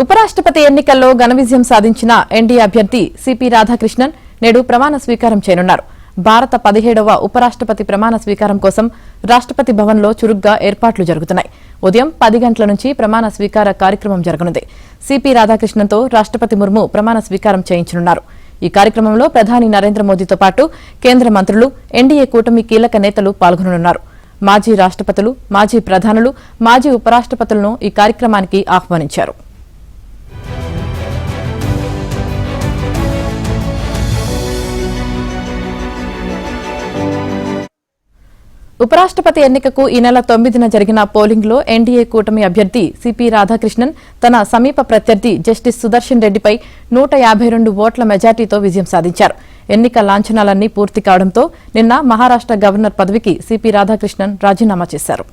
ఉపరాష్ట్రపతి ఎన్నికల్లో ఘన విజయం సాధించిన ఎన్డీఏ అభ్యర్థి సిపి రాధాకృష్ణన్ నేడు ప్రమాణ స్వీకారం చేయనున్నారు. భారత 17వ ఉపరాష్ట్రపతి ప్రమాణ స్వీకారం కోసం రాష్ట్రపతి భవన్లో చురుగ్గా ఏర్పాట్లు జరుగుతున్నాయి. ఉదయం 10 గంటల నుంచి ప్రమాణ స్వీకార కార్యక్రమం జరగనుంది. సిపి రాధాకృష్ణన్తో రాష్ట్రపతి ముర్ము ప్రమాణ స్వీకారం చేయించనున్నారు. ఈ కార్యక్రమంలో ప్రధాని నరేంద్ర మోదీతో పాటు కేంద్ర మంత్రులు, ఎన్డీఏ కూటమి కీలక నేతలు పాల్గొననున్నారు. మాజీ రాష్ట్రపతులు, మాజీ ప్రధానులు, మాజీ ఉపరాష్ట్రపతులను ఈ కార్యక్రమానికి ఆహ్వానించారు. ఉపరాష్ట్రపతి ఎన్నికకు ఈ నెల 9న జరిగిన పోలింగ్లో ఎన్డీఏ కూటమి అభ్యర్థి సిపి రాధాకృష్ణన్ తన సమీప ప్రత్యర్థి జస్టిస్ సుదర్శన్ రెడ్డిపై 152 ఓట్ల మెజార్టీతో విజయం సాధించారు. ఎన్నిక లాంఛనాలన్నీ పూర్తి కావడంతో నిన్న మహారాష్ట్ర గవర్నర్ పదవికి సిపి రాధాకృష్ణన్ రాజీనామా చేశారు.